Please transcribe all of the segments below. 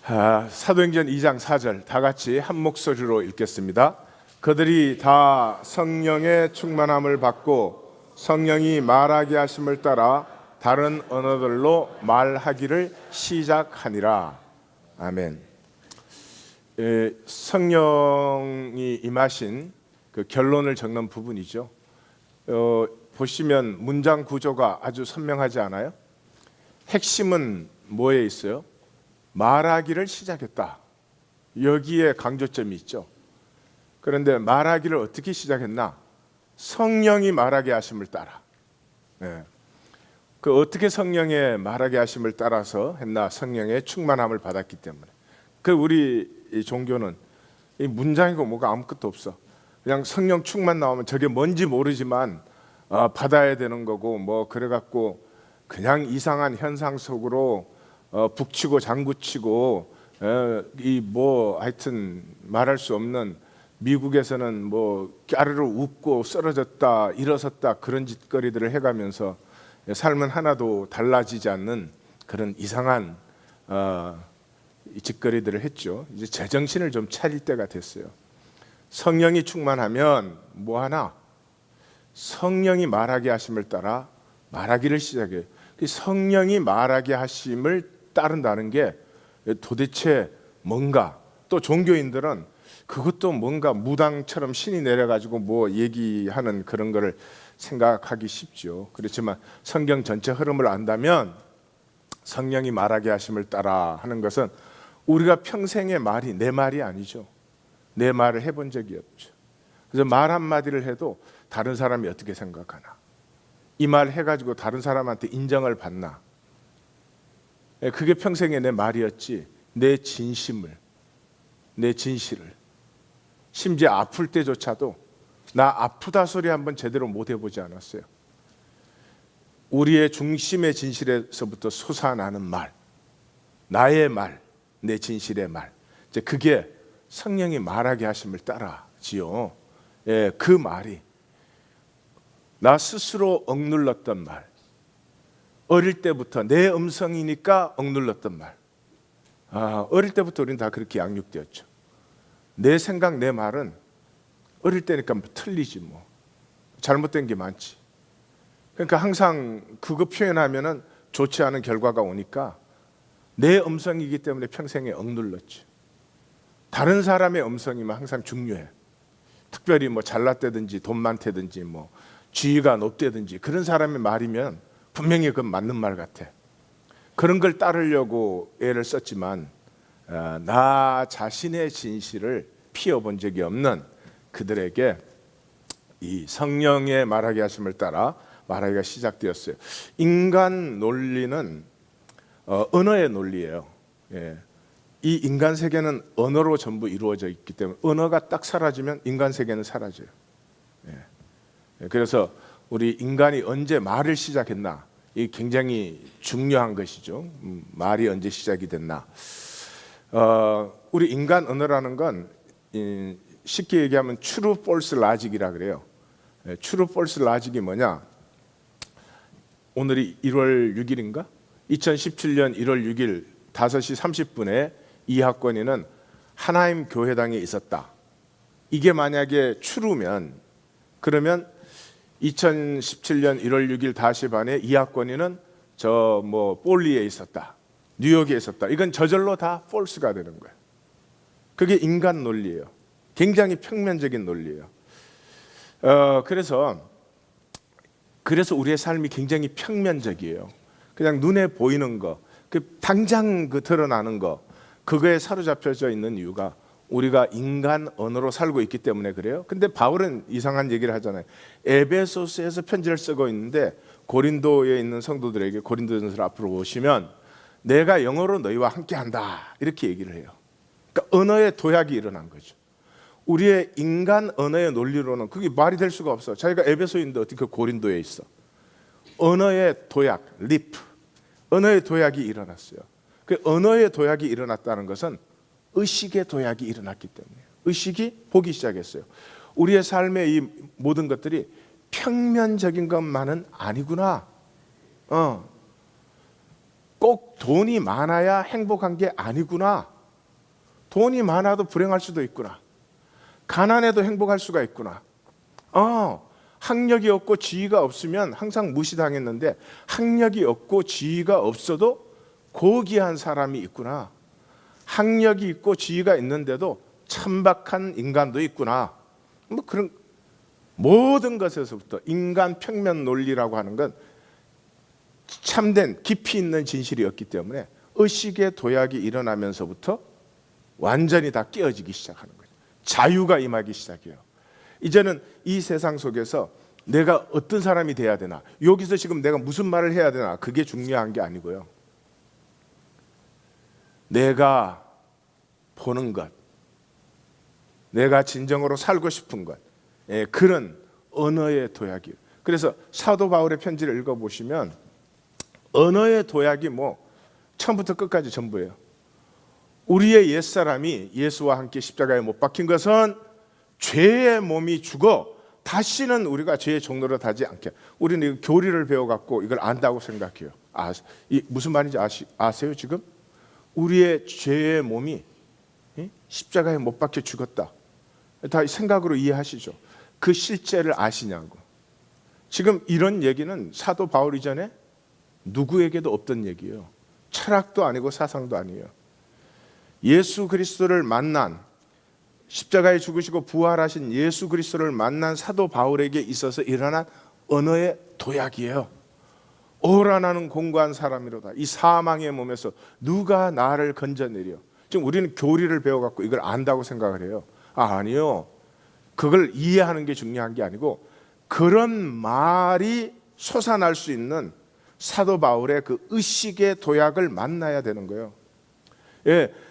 사도행전 2장 4절 다 같이 한 목소리로 읽겠습니다. 그들이 다 성령의 충만함을 받고 성령이 말하게 하심을 따라 다른 언어들로 말하기를 시작하니라. 아멘. 성령이 임하신 그 결론을 적는 부분이죠. 보시면 문장 구조가 아주 선명하지 않아요? 핵심은 뭐에 있어요? 말하기를 시작했다. 여기에 강조점이 있죠. 그런데 말하기를 어떻게 시작했나? 성령이 말하게 하심을 따라. 그 어떻게 성령의 말하게 하심을 따라서 했나? 성령의 충만함을 받았기 때문에. 그 우리 종교는 이 문장이고 뭐가 아무것도 없어. 그냥 성령 충만 나오면 저게 뭔지 모르지만 받아야 되는 거고 뭐 그래갖고 그냥 이상한 현상 속으로 북치고 장구치고 이 뭐 하여튼 말할 수 없는, 미국에서는 뭐 까르르 웃고 쓰러졌다 일어섰다 그런 짓거리들을 해가면서 삶은 하나도 달라지지 않는 그런 이상한 짓거리들을 했죠. 이제 제정신을 좀 차릴 때가 됐어요. 성령이 충만하면 뭐 하나? 성령이 말하게 하심을 따라 말하기를 시작해요. 성령이 말하게 하심을 따른다는 게 도대체 뭔가, 또 종교인들은 그것도 뭔가 무당처럼 신이 내려가지고 뭐 얘기하는 그런 거를 생각하기 쉽죠. 그렇지만 성경 전체 흐름을 안다면 성령이 말하게 하심을 따라 하는 것은 우리가 평생의 말이 내 말이 아니죠. 내 말을 해본 적이 없죠. 그래서 말 한마디를 해도 다른 사람이 어떻게 생각하나, 이 말 해가지고 다른 사람한테 인정을 받나, 그게 평생의 내 말이었지. 내 진심을, 내 진실을, 심지어 아플 때조차도 나 아프다 소리 한번 제대로 못 해보지 않았어요. 우리의 중심의 진실에서부터 솟아나는 말, 나의 말, 내 진실의 말, 이제 그게 성령이 말하게 하심을 따라지요. 그 말이 나 스스로 억눌렀던 말, 어릴 때부터 내 음성이니까 억눌렀던 말. 어릴 때부터 우리는 다 그렇게 양육되었죠. 내 생각, 내 말은 어릴 때니까 뭐 틀리지 뭐. 잘못된 게 많지. 그러니까 항상 그거 표현하면은 좋지 않은 결과가 오니까 내 음성이기 때문에 평생에 억눌렀지. 다른 사람의 음성이면 항상 중요해. 특별히 뭐 잘났다든지 돈 많다든지 뭐 지위가 높다든지 그런 사람의 말이면 분명히 그건 맞는 말 같아. 그런 걸 따르려고 애를 썼지만 나 자신의 진실을 피워본 적이 없는 그들에게 이 성령의 말하게 하심을 따라 말하기가 시작되었어요. 인간 논리는 언어의 논리예요. 이 인간 세계는 언어로 전부 이루어져 있기 때문에 언어가 딱 사라지면 인간 세계는 사라져요. 그래서 우리 인간이 언제 말을 시작했나, 이 굉장히 중요한 것이죠. 말이 언제 시작이 됐나. 우리 인간 언어라는 건 쉽게 얘기하면 true false logic이라 그래요. true false logic이 뭐냐? 오늘이 1월 6일인가? 2017년 1월 6일 5시 30분에 이학권이는 하나임 교회당에 있었다. 이게 만약에 true면, 그러면 2017년 1월 6일 5시 반에 이학권이는 저 뭐 볼리에 있었다, 뉴욕에 있었다. 이건 저절로 다 false가 되는 거예요. 그게 인간 논리예요. 굉장히 평면적인 논리예요. 그래서 우리의 삶이 굉장히 평면적이에요. 그냥 눈에 보이는 거, 그 당장 그 드러나는 거, 그거에 사로잡혀져 있는 이유가 우리가 인간 언어로 살고 있기 때문에 그래요. 근데 바울은 이상한 얘기를 하잖아요. 에베소서에서 편지를 쓰고 있는데 고린도에 있는 성도들에게, 고린도전서를 앞으로 보시면 내가 영어로 너희와 함께한다 이렇게 얘기를 해요. 그러니까 언어의 도약이 일어난 거죠. 우리의 인간 언어의 논리로는 그게 말이 될 수가 없어. 자기가 에베소인데 어떻게 고린도에 있어? 언어의 도약, 리프, 언어의 도약이 일어났어요. 그 언어의 도약이 일어났다는 것은 의식의 도약이 일어났기 때문에, 의식이 보기 시작했어요. 우리의 삶의 이 모든 것들이 평면적인 것만은 아니구나. 꼭 돈이 많아야 행복한 게 아니구나. 돈이 많아도 불행할 수도 있구나. 가난해도 행복할 수가 있구나. 학력이 없고 지위가 없으면 항상 무시당했는데 학력이 없고 지위가 없어도 고귀한 사람이 있구나. 학력이 있고 지위가 있는데도 천박한 인간도 있구나. 뭐 그런 모든 것에서부터 인간 평면 논리라고 하는 건 참된 깊이 있는 진실이었기 때문에 의식의 도약이 일어나면서부터 완전히 다 깨어지기 시작하는 거죠. 자유가 임하기 시작해요. 이제는 이 세상 속에서 내가 어떤 사람이 돼야 되나, 여기서 지금 내가 무슨 말을 해야 되나, 그게 중요한 게 아니고요. 내가 보는 것, 내가 진정으로 살고 싶은 것, 그런 언어의 도약이에요. 그래서 사도 바울의 편지를 읽어보시면 언어의 도약이 뭐 처음부터 끝까지 전부예요. 우리의 옛사람이 예수와 함께 십자가에 못 박힌 것은 죄의 몸이 죽어 다시는 우리가 죄의 종로로 타지 않게. 우리는 교리를 배워갖고 이걸 안다고 생각해요. 무슨 말인지 아세요 지금? 우리의 죄의 몸이 십자가에 못 박혀 죽었다. 다 생각으로 이해하시죠? 그 실제를 아시냐고. 지금 이런 얘기는 사도 바울 이전에 누구에게도 없던 얘기예요. 철학도 아니고 사상도 아니에요. 예수 그리스도를 만난, 십자가에 죽으시고 부활하신 예수 그리스도를 만난 사도 바울에게 있어서 일어난 언어의 도약이에요. 오라 나는 공고한 사람이로다. 이 사망의 몸에서 누가 나를 건져내려. 지금 우리는 교리를 배워갖고 이걸 안다고 생각을 해요. 아니요. 그걸 이해하는 게 중요한 게 아니고 그런 말이 솟아날 수 있는 사도 바울의 그 의식의 도약을 만나야 되는 거예요.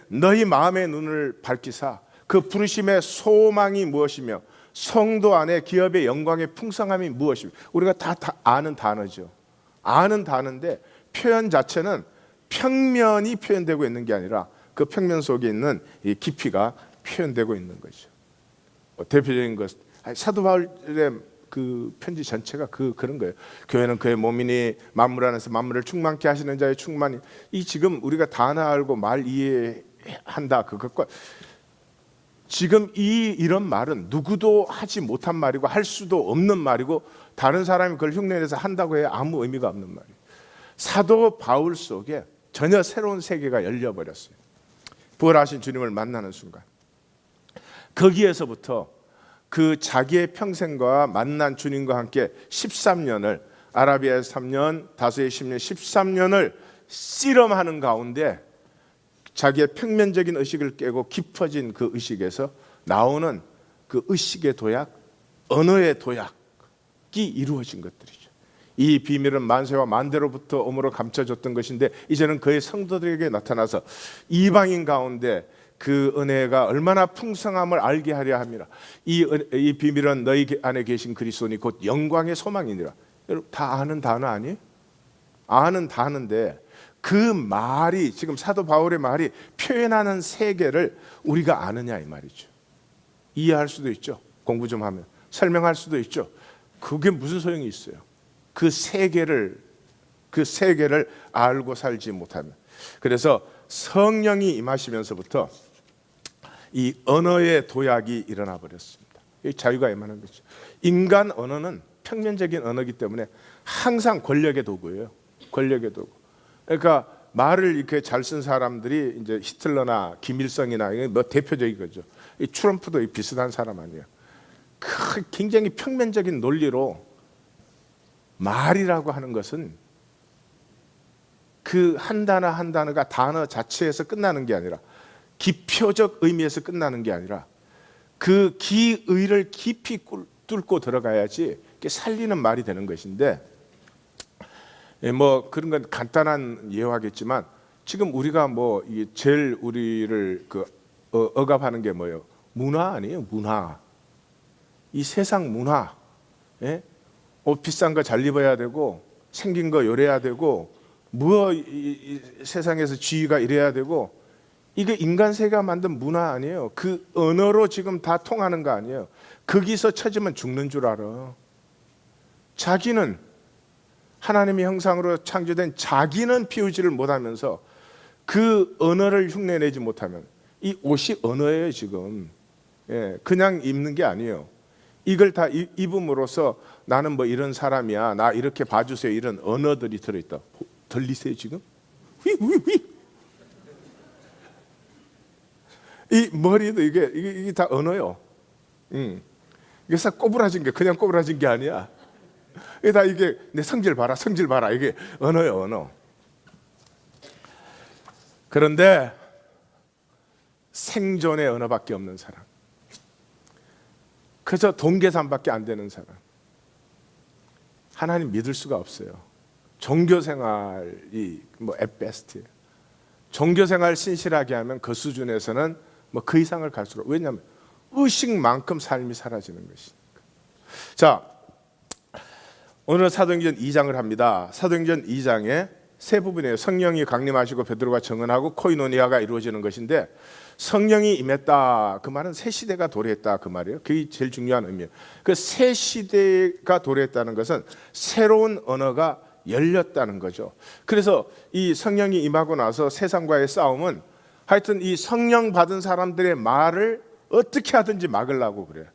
너희 마음의 눈을 밝히사 그 부르심의 소망이 무엇이며 성도 안에 기업의 영광의 풍성함이 무엇이며, 우리가 다 아는 단어죠. 아는 단어인데 표현 자체는 평면이 표현되고 있는 게 아니라 그 평면 속에 있는 이 깊이가 표현되고 있는 거죠. 대표적인 것, 사도 바울의 그 편지 전체가 그런 거예요. 교회는 그의 몸이니 만물 안에서 만물을 충만케 하시는 자의 충만이, 이 지금 우리가 단어 알고 말 이해한다 그것과 지금 이런 말은 누구도 하지 못한 말이고 할 수도 없는 말이고 다른 사람이 그걸 흉내내서 한다고 해야 아무 의미가 없는 말이에요. 사도 바울 속에 전혀 새로운 세계가 열려버렸어요. 부활하신 주님을 만나는 순간 거기에서부터 그 자기의 평생과 만난 주님과 함께 13년을 아라비아에서 3년, 다소에 10년, 13년을 씨름하는 가운데 자기의 평면적인 의식을 깨고 깊어진 그 의식에서 나오는 그 의식의 도약, 언어의 도약이 이루어진 것들이죠. 이 비밀은 만세와 만대로부터 오므로 감춰졌던 것인데 이제는 그의 성도들에게 나타나서 이방인 가운데 그 은혜가 얼마나 풍성함을 알게 하려 함이라. 이 비밀은 너희 안에 계신 그리스도니 곧 영광의 소망이니라. 여러분 다 아는 단어 아니에요? 아는 단어인데 그 말이, 지금 사도 바울의 말이 표현하는 세계를 우리가 아느냐 이 말이죠. 이해할 수도 있죠. 공부 좀 하면. 설명할 수도 있죠. 그게 무슨 소용이 있어요? 그 세계를 알고 살지 못하면. 그래서 성령이 임하시면서부터 이 언어의 도약이 일어나 버렸습니다. 이 자유가 임하는 거죠. 인간 언어는 평면적인 언어이기 때문에 항상 권력의 도구예요. 권력의 도구. 그러니까 말을 이렇게 잘 쓴 사람들이 이제 히틀러나 김일성이나 뭐 대표적인 거죠. 이 트럼프도 비슷한 사람 아니에요. 굉장히 평면적인 논리로 말이라고 하는 것은 그 한 단어 한 단어가 단어 자체에서 끝나는 게 아니라 기표적 의미에서 끝나는 게 아니라 그 기의를 깊이 뚫고 들어가야지 살리는 말이 되는 것인데, 뭐 그런 건 간단한 예화겠지만 지금 우리가 뭐 제일 우리를 억압하는 게 뭐예요? 문화 아니에요? 문화. 이 세상 문화. 옷 비싼 거 잘 입어야 되고 생긴 거 요래야 되고 이 세상에서 지위가 이래야 되고, 이게 인간 세계가 만든 문화 아니에요. 그 언어로 지금 다 통하는 거 아니에요. 거기서 쳐지면 죽는 줄 알아. 자기는 하나님의 형상으로 창조된 자기는 피우지를 못하면서 그 언어를 흉내내지 못하면 이 옷이 언어예요 지금. 예, 그냥 입는 게 아니에요. 이걸 다 입음으로써 나는 뭐 이런 사람이야, 나 이렇게 봐주세요, 이런 언어들이 들어있다. 들리세요 지금? 휘휘휘. 이 머리도 이게 다 언어요. 이게 싹 꼬부라진 게 그냥 꼬부라진 게 아니야. 이게 다 이게 내 성질 봐라, 성질 봐라, 이게 언어요, 언어. 그런데 생존의 언어밖에 없는 사람, 그저 돈 계산밖에 안 되는 사람, 하나님 믿을 수가 없어요. 종교 생활이 뭐 at best예요. 종교 생활 신실하게 하면 그 수준에서는 뭐 그 이상을 갈수록, 왜냐하면 의식만큼 삶이 사라지는 것이니까. 자, 오늘 사도행전 2장을 합니다. 사도행전 2장에 세 부분이에요. 성령이 강림하시고 베드로가 증언하고 코이노니아가 이루어지는 것인데, 성령이 임했다 그 말은 새 시대가 도래했다 그 말이에요. 그게 제일 중요한 의미예요. 그 새 시대가 도래했다는 것은 새로운 언어가 열렸다는 거죠. 그래서 이 성령이 임하고 나서 세상과의 싸움은 하여튼 이 성령 받은 사람들의 말을 어떻게 하든지 막으려고 그래요.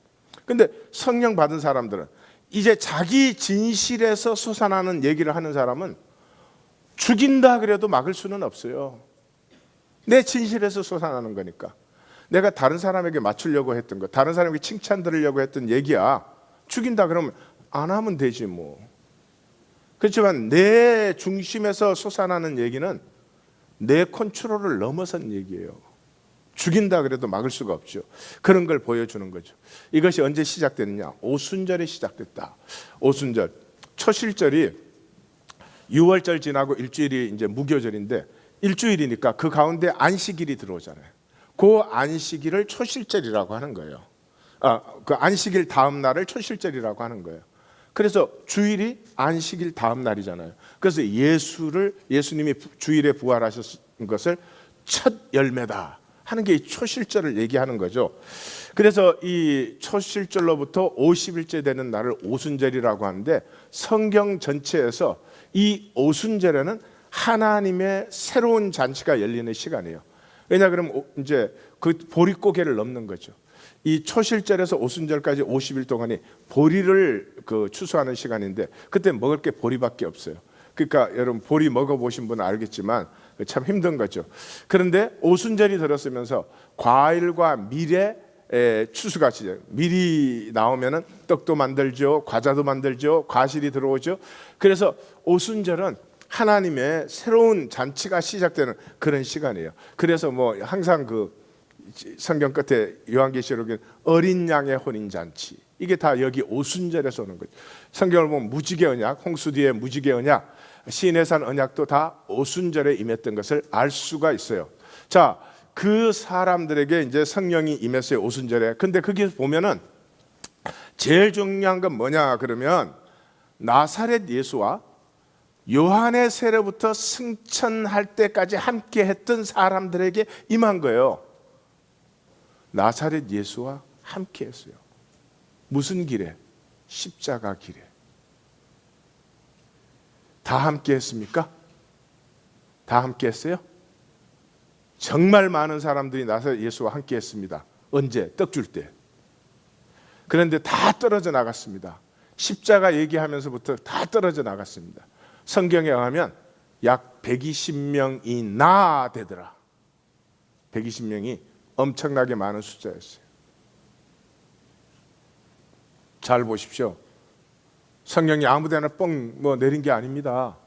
근데 성령 받은 사람들은 이제 자기 진실에서 솟아나는 얘기를 하는 사람은 죽인다 그래도 막을 수는 없어요. 내 진실에서 솟아나는 거니까. 내가 다른 사람에게 맞추려고 했던 거, 다른 사람에게 칭찬 들으려고 했던 얘기야, 죽인다 그러면 안 하면 되지 뭐. 그렇지만 내 중심에서 솟아나는 얘기는 내 컨트롤을 넘어선 얘기예요. 죽인다 그래도 막을 수가 없죠. 그런 걸 보여주는 거죠. 이것이 언제 시작됐느냐? 오순절에 시작됐다. 오순절 초실절이 6월절 지나고 일주일이 이제 무교절인데, 일주일이니까 그 가운데 안식일이 들어오잖아요. 그 안식일을 초실절이라고 하는 거예요. 그 안식일 다음 날을 초실절이라고 하는 거예요. 그래서 주일이 안식일 다음 날이잖아요. 그래서 예수님이 주일에 부활하셨은 것을 첫 열매다 하는 게 이 초실절을 얘기하는 거죠. 그래서 이 초실절로부터 50일째 되는 날을 오순절이라고 하는데, 성경 전체에서 이 오순절에는 하나님의 새로운 잔치가 열리는 시간이에요. 왜냐 그러면 이제 그 보릿고개를 넘는 거죠. 이 초실절에서 오순절까지 50일 동안이 보리를 추수하는 시간인데, 그때 먹을 게 보리밖에 없어요. 그러니까 여러분 보리 먹어보신 분은 알겠지만 참 힘든 거죠. 그런데 오순절이 들었으면서 과일과 밀의 추수가 시작. 밀이 나오면은 떡도 만들죠, 과자도 만들죠, 과실이 들어오죠. 그래서 오순절은 하나님의 새로운 잔치가 시작되는 그런 시간이에요. 그래서 뭐 항상 그 성경 끝에 요한계시록에 어린 양의 혼인 잔치, 이게 다 여기 오순절에서 오는 거죠. 성경을 보면 무지개 언약, 홍수 뒤에 무지개 언약, 시내산 언약도 다 오순절에 임했던 것을 알 수가 있어요. 자, 그 사람들에게 이제 성령이 임했어요, 오순절에. 근데 거기서 보면은 제일 중요한 건 뭐냐 그러면, 나사렛 예수와 요한의 세례부터 승천할 때까지 함께 했던 사람들에게 임한 거예요. 나사렛 예수와 함께 했어요. 무슨 길에? 십자가 길에. 다 함께 했습니까? 다 함께 했어요? 정말 많은 사람들이 나사렛 예수와 함께 했습니다. 언제? 떡 줄 때. 그런데 다 떨어져 나갔습니다. 십자가 얘기하면서부터 다 떨어져 나갔습니다. 성경에 의하면 약 120명이나 되더라. 120명이 엄청나게 많은 숫자였어요. 잘 보십시오. 성령이 아무데나 뻥 내린 게 아닙니다.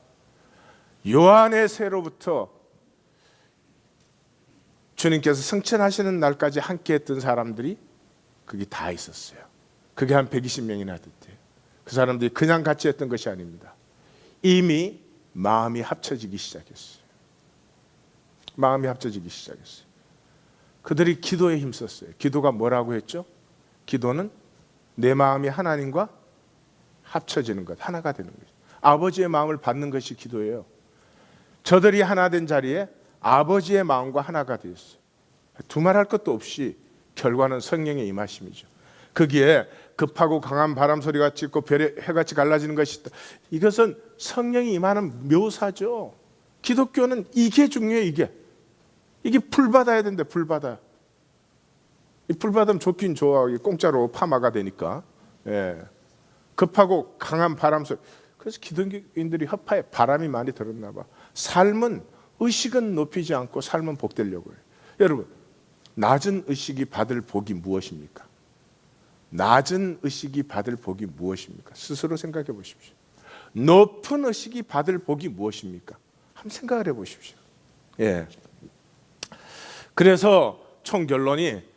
요한의 세로부터 주님께서 승천하시는 날까지 함께 했던 사람들이 거기 다 있었어요. 그게 한 120명이나 됐대요. 그 사람들이 그냥 같이 했던 것이 아닙니다. 이미 마음이 합쳐지기 시작했어요. 마음이 합쳐지기 시작했어요. 그들이 기도에 힘썼어요. 기도가 뭐라고 했죠? 기도는 내 마음이 하나님과 합쳐지는 것, 하나가 되는 거죠. 아버지의 마음을 받는 것이 기도예요. 저들이 하나 된 자리에 아버지의 마음과 하나가 되었어요. 두말할 것도 없이 결과는 성령의 임하심이죠. 거기에 급하고 강한 바람 소리같이 있고 별의 해같이 갈라지는 것이 있다. 이것은 성령이 임하는 묘사죠. 기독교는 이게 중요해요. 이게 풀 받아야 된대. 풀 받아. 이 불 받으면 좋긴 좋아. 공짜로 파마가 되니까. 예. 급하고 강한 바람 소리. 그래서 기독교인들이 허파에 바람이 많이 들었나 봐. 삶은 의식은 높이지 않고 삶은 복되려고 해요. 여러분, 낮은 의식이 받을 복이 무엇입니까? 낮은 의식이 받을 복이 무엇입니까? 스스로 생각해 보십시오. 높은 의식이 받을 복이 무엇입니까? 한번 생각을 해 보십시오. 예. 그래서 총결론이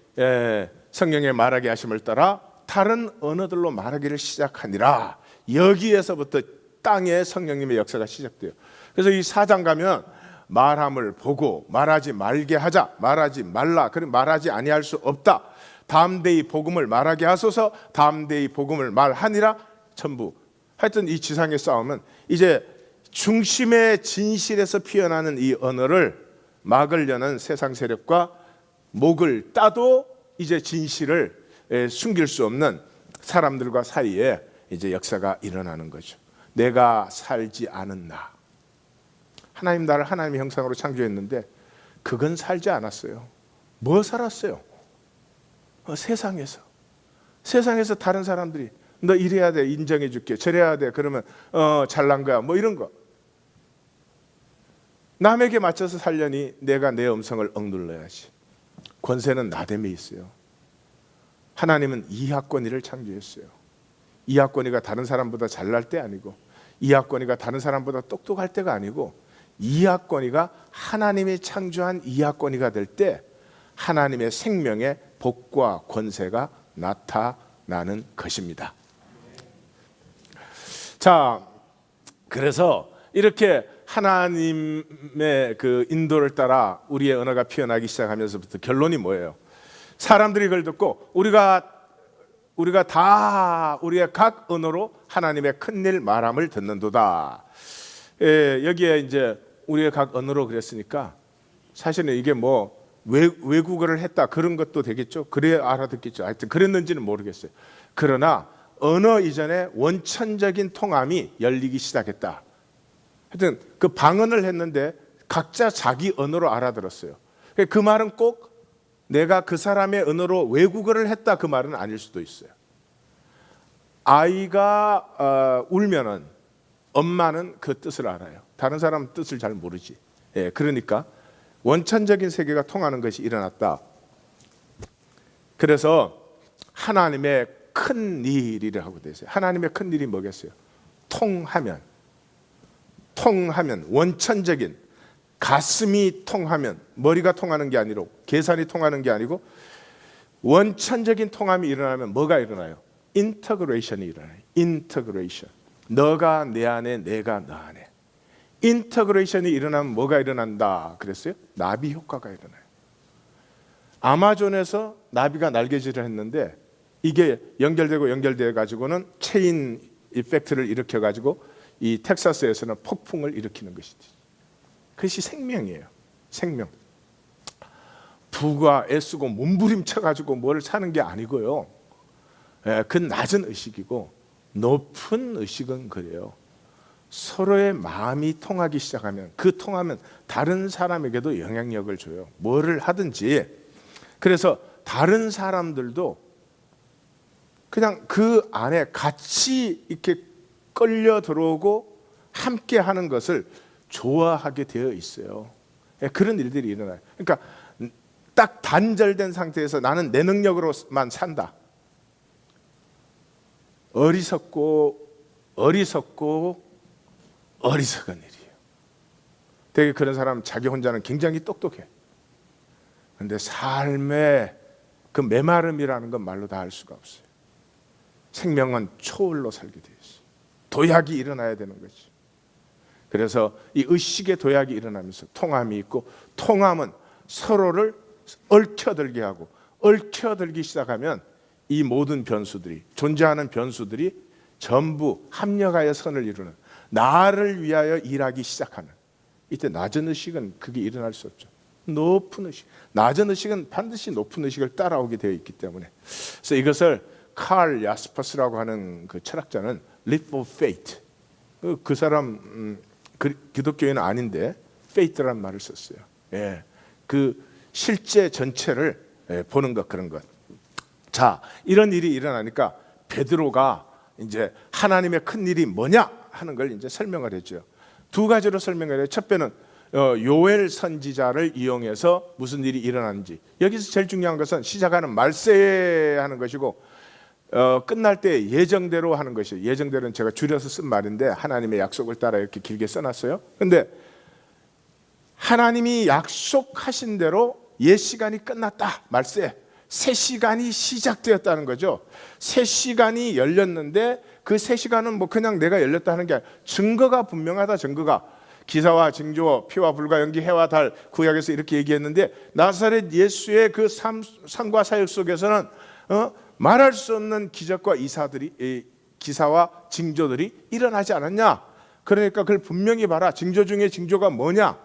성령의 말하게 하심을 따라 다른 언어들로 말하기를 시작하니라. 여기에서부터 땅에 성령님의 역사가 시작돼요. 그래서 이 4장 가면 말함을 보고 말하지 말게 하자, 말하지 말라, 그럼 말하지 아니할 수 없다, 다음 데이 복음을 말하게 하소서, 다음 데이 복음을 말하니라. 전부 하여튼 이 지상의 싸움은 이제 중심의 진실에서 피어나는 이 언어를 막으려는 세상 세력과 목을 따도 이제 진실을 숨길 수 없는 사람들과 사이에 이제 역사가 일어나는 거죠. 내가 살지 않은 나. 하나님 나를 하나님의 형상으로 창조했는데 그건 살지 않았어요. 뭐 살았어요? 세상에서 다른 사람들이 너 이래야 돼, 인정해 줄게, 저래야 돼, 그러면 잘난 거야, 뭐 이런 거. 남에게 맞춰서 살려니 내가 내 음성을 억눌러야지. 권세는 나됨에 있어요. 하나님은 이하권이를 창조했어요. 이하권이가 다른 사람보다 잘날 때 아니고, 이하권이가 다른 사람보다 똑똑할 때가 아니고, 이하권이가 하나님이 창조한 이하권이가 될 때 하나님의 생명의 복과 권세가 나타나는 것입니다. 자, 그래서 이렇게 하나님의 그 인도를 따라 우리의 언어가 피어나기 시작하면서부터 결론이 뭐예요? 사람들이 그걸 듣고 우리가 다 우리의 각 언어로 하나님의 큰일 말함을 듣는도다. 여기에 이제 우리의 각 언어로 그랬으니까 사실은 이게 뭐 외국어를 했다 그런 것도 되겠죠. 그래 알아듣겠죠. 하여튼 그랬는지는 모르겠어요. 그러나 언어 이전에 원천적인 통함이 열리기 시작했다. 하여튼 그 방언을 했는데 각자 자기 언어로 알아들었어요. 그 말은 꼭 내가 그 사람의 언어로 외국어를 했다 그 말은 아닐 수도 있어요. 아이가 울면은 엄마는 그 뜻을 알아요. 다른 사람은 뜻을 잘 모르지. 그러니까 원천적인 세계가 통하는 것이 일어났다. 그래서 하나님의 큰 일이라고 되어 있어요. 하나님의 큰 일이 뭐겠어요? 통하면 원천적인 가슴이 통하면, 머리가 통하는 게 아니고 계산이 통하는 게 아니고 원천적인 통함이 일어나면 뭐가 일어나요? 인터그레이션이 일어나요. 인터그레이션. 너가 내 안에, 내가 너 안에. 인터그레이션이 일어나면 뭐가 일어난다 그랬어요? 나비 효과가 일어나요. 아마존에서 나비가 날개질을 했는데 이게 연결돼 가지고는 체인 이펙트를 일으켜 가지고 이 텍사스에서는 폭풍을 일으키는 것이지. 그것이 생명이에요. 생명. 부가 애쓰고 몸부림쳐 가지고 뭘 사는 게 아니고요. 그 낮은 의식이고 높은 의식은 그래요. 서로의 마음이 통하기 시작하면, 그 통하면 다른 사람에게도 영향력을 줘요. 뭐를 하든지. 그래서 다른 사람들도 그냥 그 안에 같이 이렇게 끌려 들어오고 함께 하는 것을 좋아하게 되어 있어요. 그런 일들이 일어나요. 그러니까 딱 단절된 상태에서 나는 내 능력으로만 산다. 어리석은 일이에요. 되게 그런 사람 자기 혼자는 굉장히 똑똑해. 그런데 삶의 그 메마름이라는 건 말로 다 할 수가 없어요. 생명은 초월로 살게 되어 있어요. 도약이 일어나야 되는 거지. 그래서 이 의식의 도약이 일어나면서 통함이 있고, 통함은 서로를 얽혀들게 하고, 얽혀들기 시작하면 이 모든 변수들이, 존재하는 변수들이 전부 합력하여 선을 이루는, 나를 위하여 일하기 시작하는, 이때 낮은 의식은 그게 일어날 수 없죠. 높은 의식, 낮은 의식은 반드시 높은 의식을 따라오게 되어 있기 때문에. 그래서 이것을 칼 야스퍼스라고 하는 그 철학자는 leap of faith, 그 사람 기독교인은 아닌데 faith라는 말을 썼어요. 그 실제 전체를 보는 것, 그런 것. 자, 이런 일이 일어나니까 베드로가 이제 하나님의 큰 일이 뭐냐 하는 걸 이제 설명을 했죠. 두 가지로 설명을 해요. 첫 번째는 요엘 선지자를 이용해서 무슨 일이 일어나는지. 여기서 제일 중요한 것은 시작하는 말세하는 것이고 끝날 때 예정대로 하는 것이에요. 예정대로는 제가 줄여서 쓴 말인데 하나님의 약속을 따라 이렇게 길게 써놨어요. 근데 하나님이 약속하신 대로 옛 시간이 끝났다. 말세. 새 시간이 시작되었다는 거죠. 새 시간이 열렸는데 그 새 시간은 뭐 그냥 내가 열렸다 하는 게 아니라 증거가 분명하다. 증거가 기사와 징조, 피와 불과 연기, 해와 달, 구약에서 이렇게 얘기했는데 나사렛 예수의 그 삶과 사역 속에서는 말할 수 없는 기적과 기사와 징조들이 일어나지 않았냐. 그러니까 그걸 분명히 봐라. 징조 중에 징조가 뭐냐.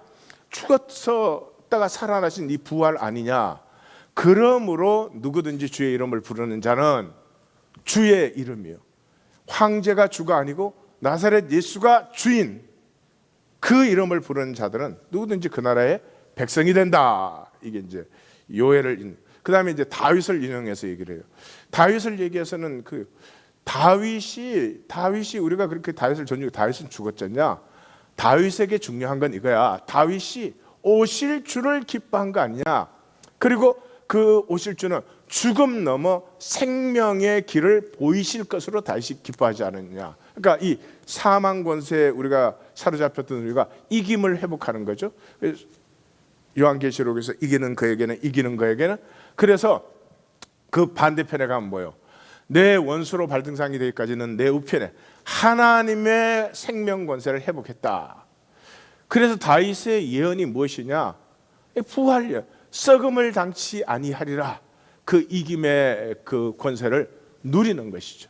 죽었다가 살아나신 이 부활 아니냐. 그러므로 누구든지 주의 이름을 부르는 자는 주의 이름이요. 황제가 주가 아니고 나사렛 예수가 주인. 그 이름을 부르는 자들은 누구든지 그 나라의 백성이 된다. 이게 이제 요엘을 그 다음에 이제 다윗을 인용해서 얘기를 해요. 다윗을 얘기해서는 그 다윗이 우리가 그렇게 다윗을 존중해. 다윗은 죽었잖냐. 다윗에게 중요한 건 이거야. 다윗이 오실 주를 기뻐한 거 아니냐. 그리고 그 오실 주는 죽음 넘어 생명의 길을 보이실 것으로 다윗이 기뻐하지 않았냐. 그러니까 이 사망 권세에 우리가 사로잡혔던 우리가 이김을 회복하는 거죠. 요한계시록에서 이기는 그에게는 이기는 그에게는. 그래서 그 반대편에 가면 뭐예요? 내 원수로 발등상이 되기까지는 내 우편에 하나님의 생명 권세를 회복했다. 그래서 다윗의 예언이 무엇이냐? 부활, 썩음을 당치 아니하리라. 그 이김의 그 권세를 누리는 것이죠.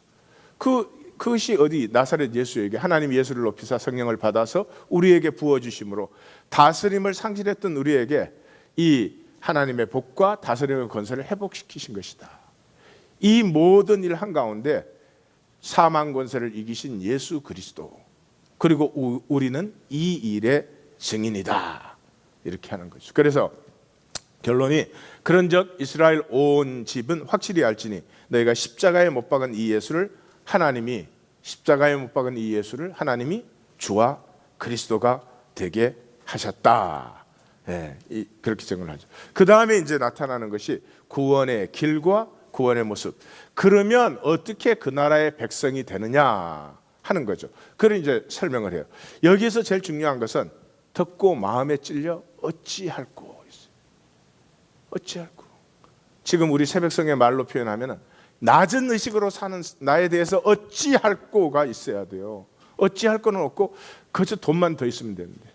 그것이 어디 나사렛 예수에게 하나님 예수를 높이사 성령을 받아서 우리에게 부어주심으로 다스림을 상실했던 우리에게 이 하나님의 복과 다스림의 권세를 회복시키신 것이다. 이 모든 일 한가운데 사망 권세를 이기신 예수 그리스도, 그리고 우리는 이 일의 증인이다. 이렇게 하는 거죠. 그래서 결론이 그런즉 이스라엘 온 집은 확실히 알지니 너희가 십자가에 못 박은 이 예수를 하나님이 주와 그리스도가 되게 하셨다. 그렇게 증언을 하죠. 그 다음에 이제 나타나는 것이 구원의 길과 구원의 모습. 그러면 어떻게 그 나라의 백성이 되느냐 하는 거죠. 그걸 이제 설명을 해요. 여기에서 제일 중요한 것은 듣고 마음에 찔려 어찌할꼬. 어찌할꼬. 지금 우리 새벽성의 말로 표현하면 낮은 의식으로 사는 나에 대해서 어찌할꼬가 있어야 돼요. 어찌할 거는 없고 그저 돈만 더 있으면 되는데.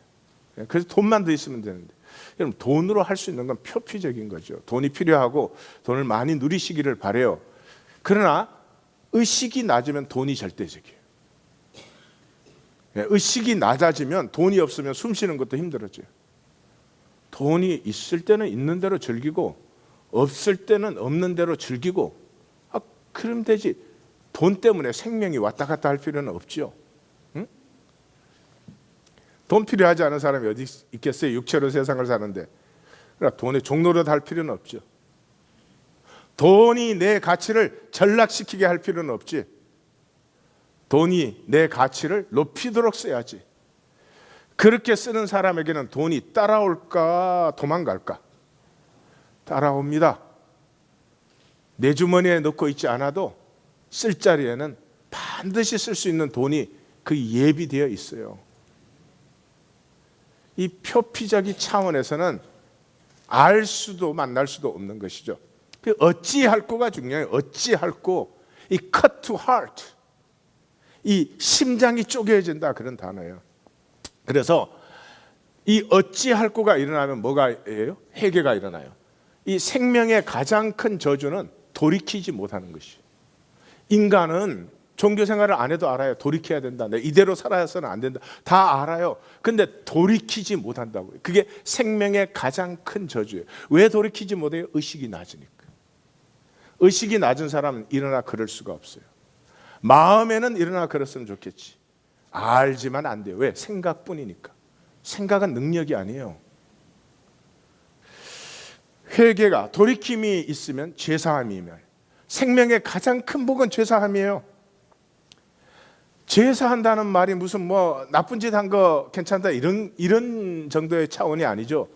그래서 돈만 더 있으면 되는데. 여러분 돈으로 할 수 있는 건 표피적인 거죠. 돈이 필요하고 돈을 많이 누리시기를 바래요. 그러나 의식이 낮으면 돈이 절대적이에요. 의식이 낮아지면 돈이 없으면 숨 쉬는 것도 힘들어져요. 돈이 있을 때는 있는 대로 즐기고 없을 때는 없는 대로 즐기고 그럼 되지. 돈 때문에 생명이 왔다 갔다 할 필요는 없죠. 응? 돈 필요하지 않은 사람이 어디 있겠어요? 육체로 세상을 사는데. 그러니까 돈에 종노릇 할 필요는 없죠. 돈이 내 가치를 전락시키게 할 필요는 없지. 돈이 내 가치를 높이도록 써야지. 그렇게 쓰는 사람에게는 돈이 따라올까 도망갈까? 따라옵니다. 내 주머니에 넣고 있지 않아도 쓸 자리에는 반드시 쓸 수 있는 돈이 그 예비되어 있어요. 이 표피적인 차원에서는 알 수도 만날 수도 없는 것이죠. 어찌할꼬가 중요해요. 어찌할꼬. 이 cut to heart. 이 심장이 쪼개진다 그런 단어예요. 그래서 이 어찌할꼬가 일어나면 뭐가 예요? 회개가 일어나요. 이 생명의 가장 큰 저주는 돌이키지 못하는 것이. 인간은 종교 생활을 안 해도 알아요. 돌이켜야 된다. 내가 이대로 살아서는 안 된다. 다 알아요. 근데 돌이키지 못한다고요. 그게 생명의 가장 큰 저주예요. 왜 돌이키지 못해요? 의식이 낮으니까. 의식이 낮은 사람은 일어나 그럴 수가 없어요. 마음에는 일어나 그랬으면 좋겠지. 알지만 안 돼요. 왜? 생각뿐이니까. 생각은 능력이 아니에요. 회개가 돌이킴이 있으면 죄사함이 임해요. 생명의 가장 큰 복은 죄사함이에요. 죄사한다는 말이 무슨 뭐 나쁜 짓 한 거 괜찮다 이런 정도의 차원이 아니죠.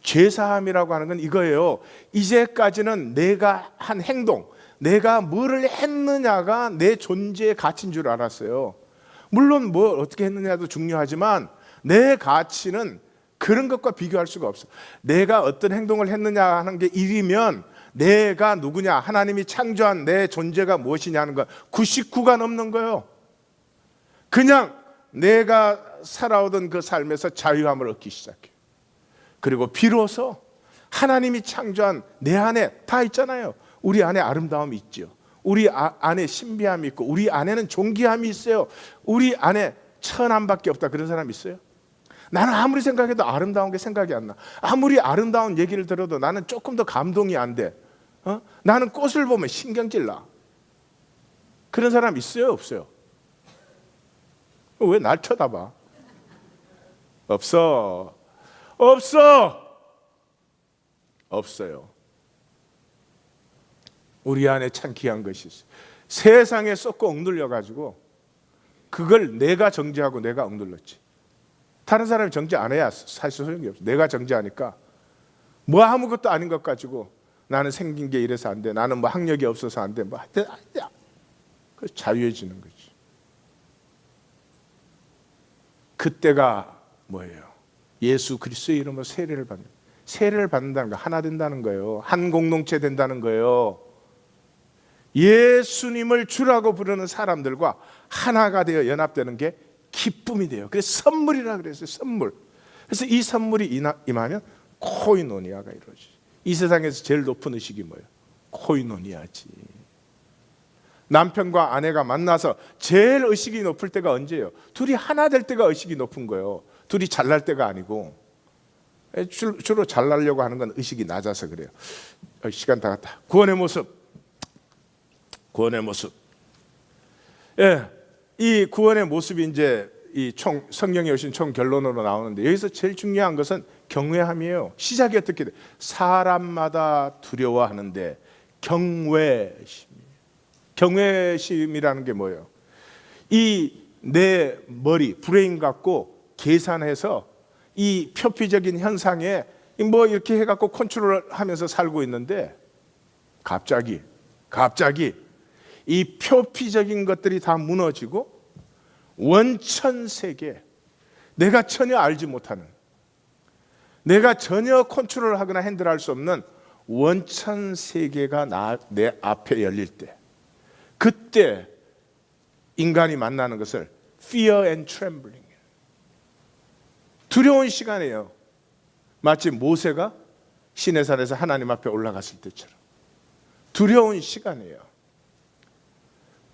죄사함이라고 하는 건 이거예요. 이제까지는 내가 한 행동, 내가 뭐를 했느냐가 내 존재의 가치인 줄 알았어요. 물론 뭐 어떻게 했느냐도 중요하지만 내 가치는 그런 것과 비교할 수가 없어. 내가 어떤 행동을 했느냐 하는 게 1이면 내가 누구냐, 하나님이 창조한 내 존재가 무엇이냐 하는 건 99가 넘는 거예요. 그냥 내가 살아오던 그 삶에서 자유함을 얻기 시작해요. 그리고 비로소 하나님이 창조한 내 안에 다 있잖아요. 우리 안에 아름다움이 있죠. 우리 안에 신비함이 있고 우리 안에는 존귀함이 있어요. 우리 안에 천함밖에 없다. 그런 사람 있어요? 나는 아무리 생각해도 아름다운 게 생각이 안 나. 아무리 아름다운 얘기를 들어도 나는 조금 더 감동이 안 돼. 나는 꽃을 보면 신경질 나. 그런 사람 있어요? 없어요? 왜 날 쳐다봐? 없어. 없어요. 우리 안에 참 귀한 것이 있어요. 세상에 쏟고 억눌려가지고 그걸 내가 정죄하고 내가 억눌렀지. 다른 사람이 정죄 안 해야 사실 소용이 없어. 내가 정죄하니까 뭐 아무것도 아닌 것 가지고 나는 생긴 게 이래서 안 돼. 나는 뭐 학력이 없어서 안 돼. 뭐 하여튼 그 자유해지는 거지. 그때가 뭐예요? 예수 그리스도의 이름으로 세례를 받는. 세례를 받는다는 거 하나 된다는 거예요. 한 공동체 된다는 거예요. 예수님을 주라고 부르는 사람들과 하나가 되어 연합되는 게 기쁨이 돼요. 그래서 선물이라 그랬어요. 선물. 그래서 이 선물이 임하면 코이노니아가 이루어지죠. 이 세상에서 제일 높은 의식이 뭐예요? 코이노니아지. 남편과 아내가 만나서 제일 의식이 높을 때가 언제예요? 둘이 하나 될 때가 의식이 높은 거예요. 둘이 잘날 때가 아니고. 주로 잘나려고 하는 건 의식이 낮아서 그래요. 시간 다 갔다. 구원의 모습. 예, 이 구원의 모습이 이제 이 성경에 오신 총 결론으로 나오는데 여기서 제일 중요한 것은 경외함이에요. 시작이 어떻게 돼? 사람마다 두려워하는데 경외심이라는 게 뭐예요? 이 내 머리 브레인 갖고 계산해서 이 표피적인 현상에 뭐 이렇게 해갖고 컨트롤하면서 살고 있는데 갑자기 이 표피적인 것들이 다 무너지고 원천세계, 내가 전혀 알지 못하는, 내가 전혀 컨트롤하거나 핸들할 수 없는 원천세계가 내 앞에 열릴 때, 그때 인간이 만나는 것을 fear and trembling, 두려운 시간이에요. 마치 모세가 시내산에서 하나님 앞에 올라갔을 때처럼 두려운 시간이에요.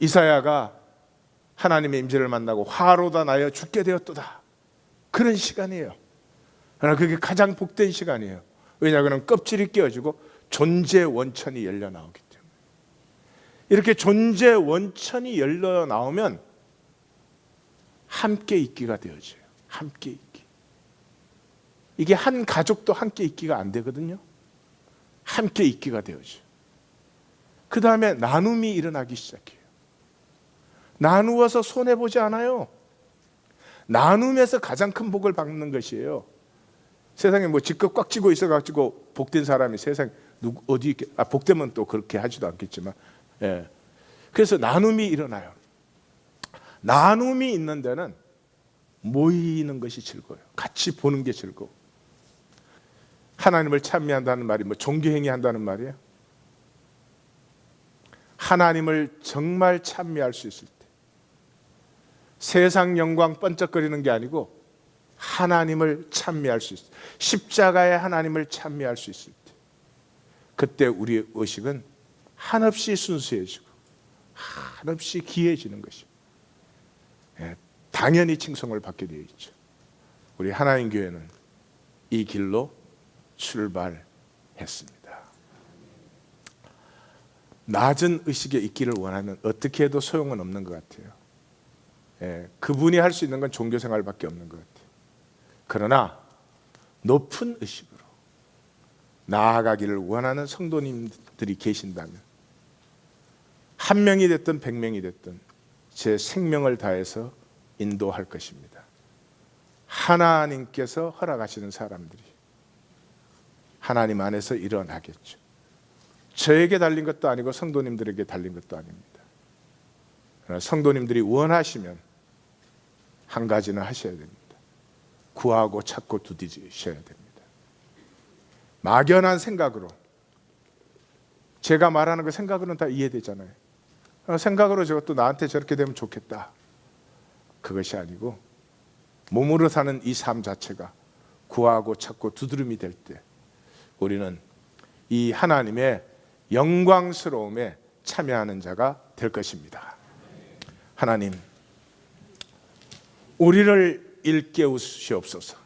이사야가 하나님의 임재를 만나고 화로다 나여 죽게 되었도다. 그런 시간이에요. 그러나 그게 가장 복된 시간이에요. 왜냐하면 껍질이 깨어지고 존재 원천이 열려 나오기 때문에. 이렇게 존재 원천이 열려 나오면 함께 있기가 되어져요. 함께 있기. 이게 한 가족도 함께 있기가 안 되거든요. 함께 있기가 되어져요. 그 다음에 나눔이 일어나기 시작해요. 나누어서 손해보지 않아요. 나눔에서 가장 큰 복을 받는 것이에요. 세상에 뭐 지껏 꽉 쥐고 있어가지고 복된 사람이 세상에 어디 복되면 또 그렇게 하지도 않겠지만, 예. 그래서 나눔이 일어나요. 나눔이 있는 데는 모이는 것이 즐거워요. 같이 보는 게 즐거워. 하나님을 찬미한다는 말이 뭐 종교행위 한다는 말이에요. 하나님을 정말 찬미할 수 있을 때, 세상 영광 번쩍거리는 게 아니고 하나님을 찬미할 수 있을 때, 십자가의 하나님을 찬미할 수 있을 때, 그때 우리의 의식은 한없이 순수해지고 한없이 귀해지는 것입니다. 예, 당연히 칭송을 받게 되어 있죠. 우리 하나님 교회는 이 길로 출발했습니다. 낮은 의식에 있기를 원하면 어떻게 해도 소용은 없는 것 같아요. 예, 그분이 할 수 있는 건 종교생활밖에 없는 것 같아요. 그러나 높은 의식으로 나아가기를 원하는 성도님들이 계신다면 한 명이 됐든 100명이 됐든 제 생명을 다해서 인도할 것입니다. 하나님께서 허락하시는 사람들이 하나님 안에서 일어나겠죠. 저에게 달린 것도 아니고 성도님들에게 달린 것도 아닙니다. 그러나 성도님들이 원하시면 한 가지는 하셔야 됩니다. 구하고 찾고 두드리셔야 됩니다. 막연한 생각으로, 제가 말하는 그 생각으로는 다 이해되잖아요. 생각으로 저것도 나한테 저렇게 되면 좋겠다, 그것이 아니고 몸으로 사는 이 삶 자체가 구하고 찾고 두드림이 될 때 우리는 이 하나님의 영광스러움에 참여하는 자가 될 것입니다. 하나님, 우리를 일깨우시옵소서.